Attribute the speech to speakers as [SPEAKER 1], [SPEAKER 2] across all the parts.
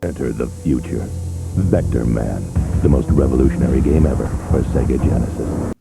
[SPEAKER 1] Enter the future. Vectorman, the most revolutionary game ever for Sega Genesis.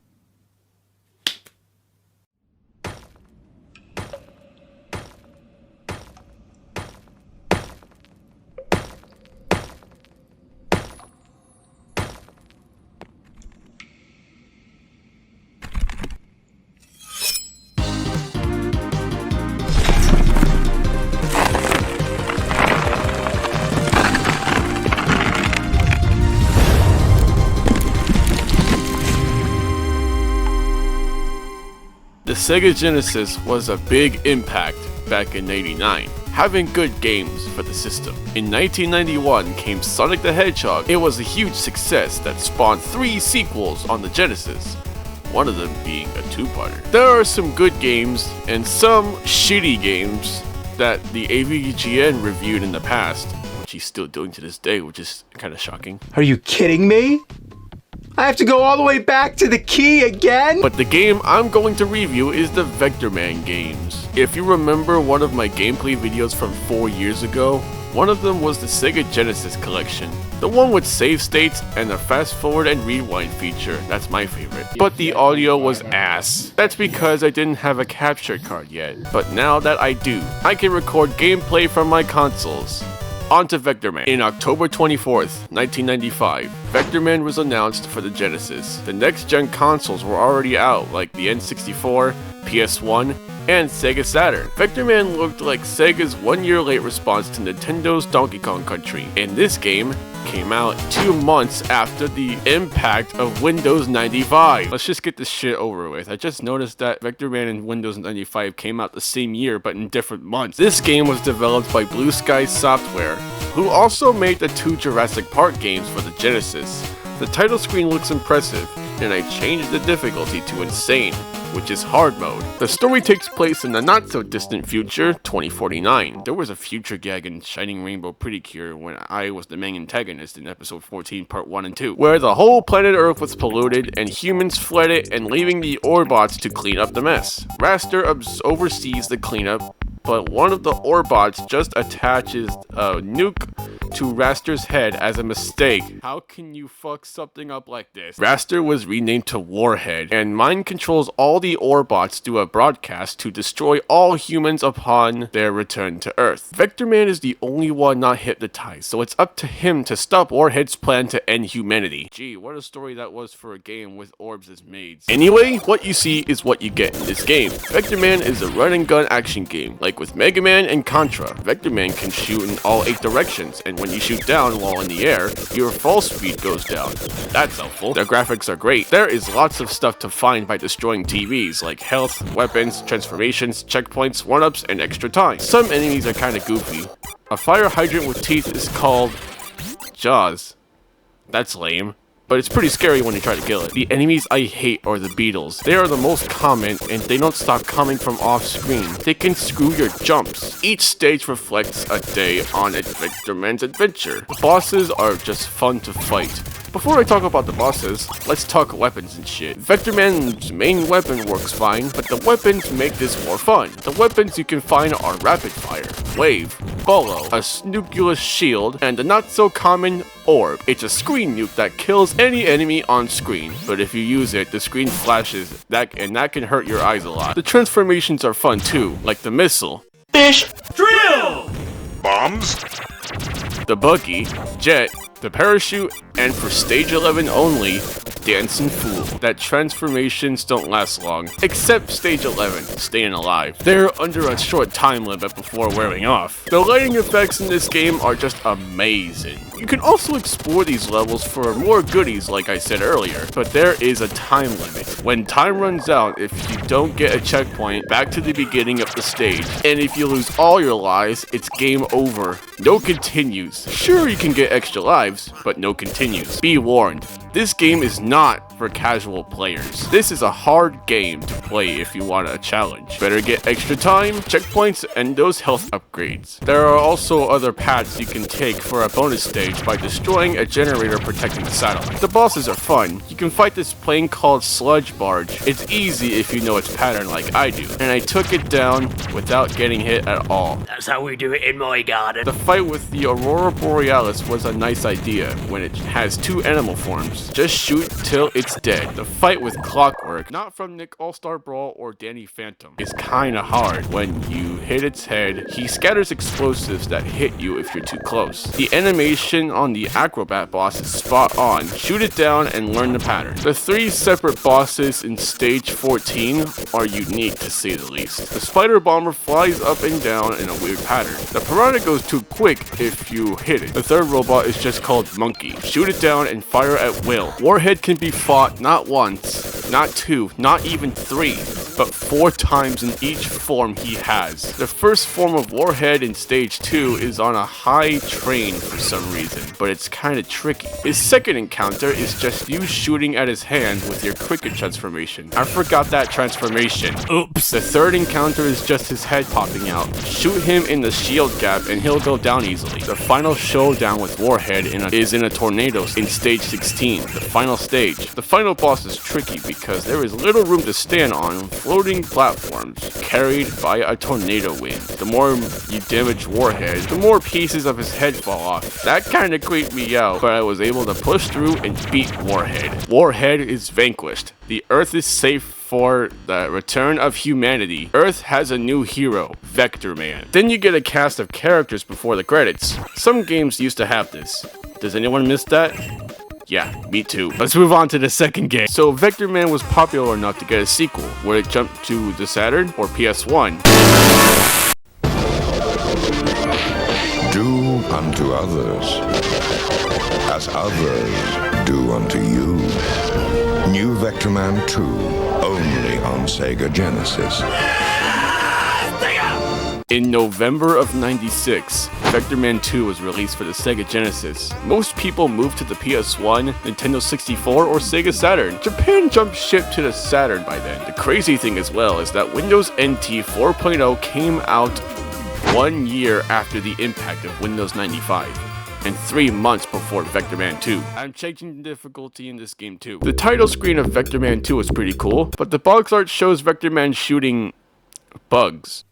[SPEAKER 2] The Sega Genesis was a big impact back in '89, having good games for the system. In 1991 came Sonic the Hedgehog. It was a huge success that spawned 3 sequels on the Genesis, one of them being a 2-parter. There are some good games and some shitty games that the AVGN reviewed in the past, which he's still doing to this day, which is kind of shocking.
[SPEAKER 3] Are you kidding me? I have to go all the way back to the key again?
[SPEAKER 2] But the game I'm going to review is the Vectorman games. If you remember one of my gameplay videos from 4 years ago, one of them was the Sega Genesis collection. The one with save states and the fast forward and rewind feature, that's my favorite. But the audio was ass. That's because I didn't have a capture card yet. But now that I do, I can record gameplay from my consoles. On to Vectorman. In October 24th, 1995, Vectorman was announced for the Genesis. The next-gen consoles were already out, like the N64, PS1, and Sega Saturn. Vectorman looked like Sega's 1-year late response to Nintendo's Donkey Kong Country, and this game came out 2 months after the impact of Windows 95. Let's just get this shit over with. I just noticed that Vectorman and Windows 95 came out the same year but in different months. This game was developed by Blue Sky Software, who also made the 2 Jurassic Park games for the Genesis. The title screen looks impressive, and I changed the difficulty to Insane, which is hard mode. The story takes place in the not-so-distant future, 2049. There was a future gag in Shining Rainbow Pretty Cure when I was the main antagonist in episode 14, part 1 and 2, where the whole planet Earth was polluted and humans fled it and leaving the Orbots to clean up the mess. Raster oversees the cleanup, but one of the Orbots just attaches a nuke to Raster's head as a mistake. How can you fuck something up like this? Raster was renamed to Warhead, and mind controls all the Orbots through a broadcast to destroy all humans upon their return to Earth. Vectorman is the only one not hypnotized, so it's up to him to stop Warhead's plan to end humanity. Gee, what a story that was for a game with orbs as maids. Anyway, what you see is what you get in this game. Vectorman is a run-and-gun action game. Like with Mega Man and Contra, Vectorman can shoot in all 8 directions, and when you shoot down while in the air, your fall speed goes down. That's helpful. The graphics are great. There is lots of stuff to find by destroying TVs, like health, weapons, transformations, checkpoints, 1-ups, and extra time. Some enemies are kinda goofy. A fire hydrant with teeth is called Jaws. That's lame, but it's pretty scary when you try to kill it. The enemies I hate are the beetles. They are the most common, and they don't stop coming from off screen. They can screw your jumps. Each stage reflects a day on Vectorman's adventure. The bosses are just fun to fight. Before I talk about the bosses, let's talk weapons and shit. Vectorman's main weapon works fine, but the weapons make this more fun. The weapons you can find are Rapid Fire, Wave, Bolo, a Snukulus Shield, and the not-so-common Orb. It's a screen nuke that kills any enemy on screen, but if you use it, the screen flashes, and that can hurt your eyes a lot. The transformations are fun too, like the Missile,
[SPEAKER 3] Fish! Drill!
[SPEAKER 4] Bombs?
[SPEAKER 2] the Buggy, Jet, the Parachute, and for stage 11 only, Dancing Fool. That transformations don't last long, except stage 11, staying alive. They're under a short time limit before wearing off. The lighting effects in this game are just amazing. You can also explore these levels for more goodies like I said earlier, but there is a time limit. When time runs out, if you don't get a checkpoint, back to the beginning of the stage, and if you lose all your lives, it's game over. No continues. Sure, you can get extra lives, but no continues. Be warned, this game is not for casual players. This is a hard game to play if you want a challenge. Better get extra time, checkpoints, and those health upgrades. There are also other paths you can take for a bonus stage by destroying a generator protecting the satellite. The bosses are fun. You can fight this plane called Sludge Barge. It's easy if you know its pattern like I do, and I took it down without getting hit at all.
[SPEAKER 4] That's how we do it in my garden.
[SPEAKER 2] The fight with the Aurora Borealis was a nice idea when it has two animal forms. Just shoot till it's dead. The fight with Clockwork, not from Nick All-Star Brawl or Danny Phantom, is kinda hard. When you hit its head, he scatters explosives that hit you if you're too close. The animation on the Acrobat boss is spot on. Shoot it down and learn the pattern. The 3 separate bosses in stage 14 are unique to say the least. The Spider Bomber flies up and down in a weird pattern. The Piranha goes too quick if you hit it. The 3rd robot is just called Monkey. Shoot it down and fire at will. Warhead can be fought not once, not 2, not even 3, but 4 times in each form he has. The first form of Warhead in stage 2 is on a high train for some reason, but it's kinda tricky. His second encounter is just you shooting at his hand with your Cricket transformation. I forgot that transformation. Oops. The 3rd encounter is just his head popping out. Shoot him in the shield gap and he'll go down easily. The final showdown with Warhead is in a tornado in stage 16, the final stage. The final boss is tricky because there is little room to stand on floating platforms carried by a tornado wind. The more you damage Warhead, the more pieces of his head fall off. That kinda creeped me out, but I was able to push through and beat Warhead. Warhead is vanquished. The Earth is safe for the return of humanity. Earth has a new hero, Vectorman. Then you get a cast of characters before the credits. Some games used to have this. Does anyone miss that? Yeah, me too. Let's move on to the second game. So Vectorman was popular enough to get a sequel. Would it jump to the Saturn or PS1?
[SPEAKER 5] Do unto others as others do unto you. New Vectorman 2, only on Sega Genesis.
[SPEAKER 2] In November of '96, Vectorman 2 was released for the Sega Genesis. Most people moved to the PS1, Nintendo 64, or Sega Saturn. Japan jumped ship to the Saturn by then. The crazy thing as well is that Windows NT 4.0 came out 1 year after the impact of Windows 95. And 3 months before Vectorman 2. I'm changing the difficulty in this game too. The title screen of Vectorman 2 is pretty cool, but the box art shows Vectorman shooting bugs.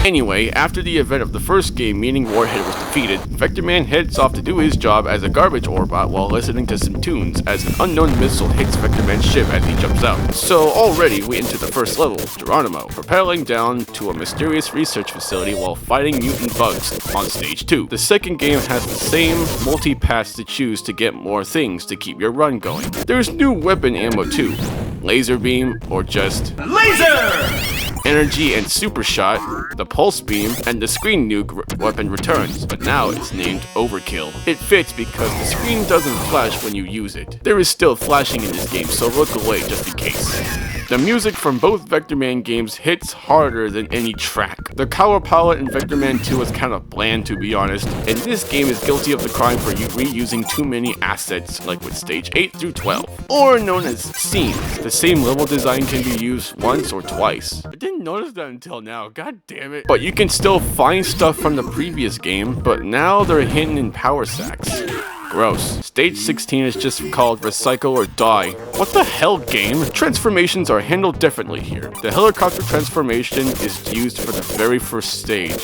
[SPEAKER 2] Anyway, after the event of the first game, meaning Warhead was defeated, Vectorman heads off to do his job as a garbage robot while listening to some tunes as an unknown missile hits Vectorman's ship as he jumps out. So already we enter the first level, Geronimo, propelling down to a mysterious research facility while fighting mutant bugs on stage 2. The second game has the same multi-paths to choose to get more things to keep your run going. There's new weapon ammo too, laser beam or just LASER! Energy and Super Shot, the Pulse Beam, and the Screen Nuke weapon returns, but now it's named Overkill. It fits because the screen doesn't flash when you use it. There is still flashing in this game, so look away just in case. The music from both Vectorman games hits harder than any track. The color palette in Vectorman 2 is kinda bland to be honest, and this game is guilty of the crime for reusing too many assets like with stage 8 through 12, or known as scenes. The same level design can be used once or twice. I didn't notice that until now, god damn it. But you can still find stuff from the previous game, but now they're hidden in power sacks. Gross. Stage 16 is just called Recycle or Die. What the hell, game? Transformations are handled differently here. The helicopter transformation is used for the very first stage.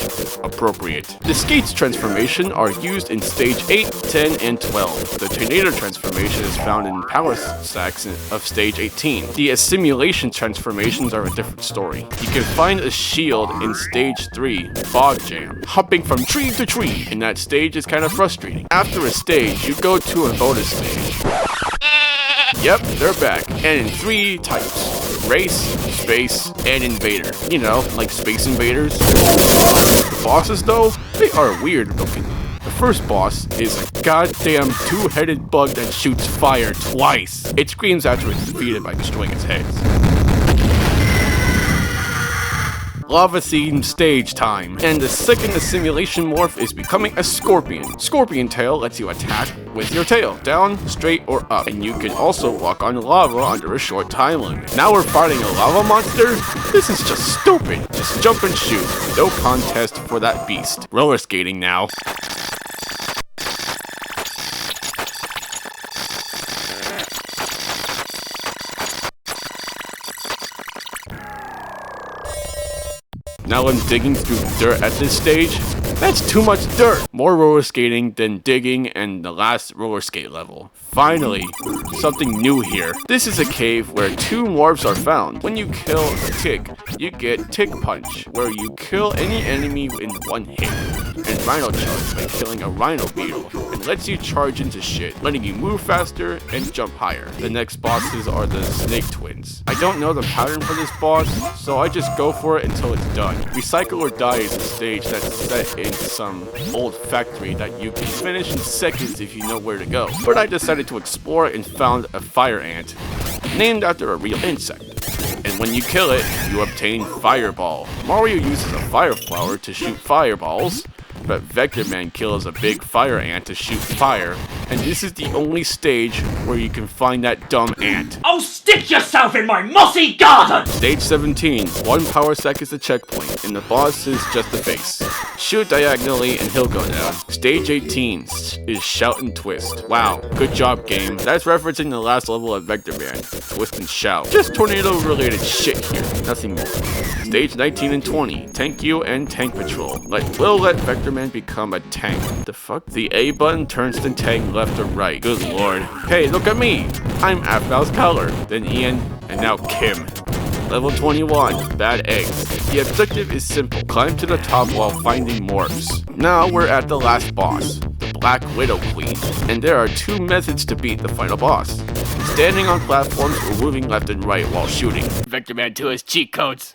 [SPEAKER 2] Appropriate. The skates transformation are used in stage 8, 10, and 12. The tornado transformation is found in power sacks of stage 18. The assimilation transformations are a different story. You can find a shield in stage 3, Fog Jam. Hopping from tree to tree in that stage is kind of frustrating. After a stage, you go to a bonus stage. Yep, they're back, and in 3 types. Race, Space, and Invader. You know, like Space Invaders. The bosses though, they are weird looking. The first boss is a goddamn 2-headed bug that shoots fire twice. It screams after it's defeated by destroying its heads. Lava Scene stage time. And the second the simulation morph is becoming a scorpion. Scorpion tail lets you attack with your tail, down, straight, or up. And you can also walk on lava under a short time limit. Now we're fighting a lava monster? This is just stupid. Just jump and shoot. No contest for that beast. Roller skating now. Now I'm digging through dirt at this stage. That's too much dirt! More roller skating than digging and the last roller skate level. Finally, something new here. This is a cave where 2 morphs are found. When you kill a tick, you get Tick Punch, where you kill any enemy in 1 hit. And Rhino Charge by killing a Rhino Beetle. It lets you charge into shit, letting you move faster and jump higher. The next bosses are the Snake Twins. I don't know the pattern for this boss, so I just go for it until it's done. Recycle or Die is a stage that's set in some old factory that you can finish in seconds if you know where to go. But I decided to explore and found a fire ant, named after a real insect. And when you kill it, you obtain Fireball. Mario uses a fire flower to shoot fireballs, but Vectorman kills a big fire ant to shoot fire, and this is the only stage where you can find that dumb ant.
[SPEAKER 4] Oh, stick yourself in my mossy garden!
[SPEAKER 2] Stage 17, 1 power sec is the checkpoint, and the boss is just the face. Shoot diagonally and he'll go down. Stage 18 is Shout and Twist. Wow, good job game. That's referencing the last level of Vectorman, Twist and Shout. Just tornado related shit here, nothing more. Stage 19 and 20, Tank You and Tank Patrol. We'll let Vectorman become a tank. The fuck? The A button turns the tank left or right. Good lord. Hey, look at me! I'm Aphmau's color. Then Ian, and now Kim. Level 21, Bad Eggs. The objective is simple, climb to the top while finding morphs. Now we're at the last boss, the Black Widow Queen. And there are 2 methods to beat the final boss. Standing on platforms or moving left and right while shooting.
[SPEAKER 4] Vectorman 2 has cheat codes.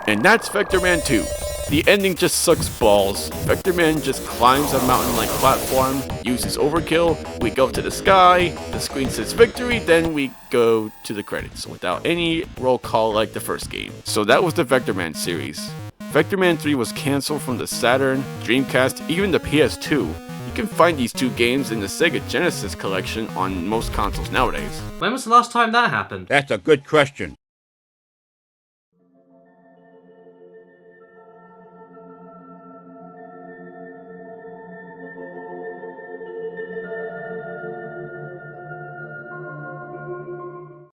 [SPEAKER 2] And that's Vectorman 2. The ending just sucks balls. Vectorman just climbs a mountain-like platform, uses overkill, we go to the sky, the screen says victory, then we go to the credits without any roll call like the first game. So that was the Vectorman series. Vectorman 3 was cancelled from the Saturn, Dreamcast, even the PS2. You can find these 2 games in the Sega Genesis collection on most consoles nowadays.
[SPEAKER 3] When was the last time that happened?
[SPEAKER 6] That's a good question.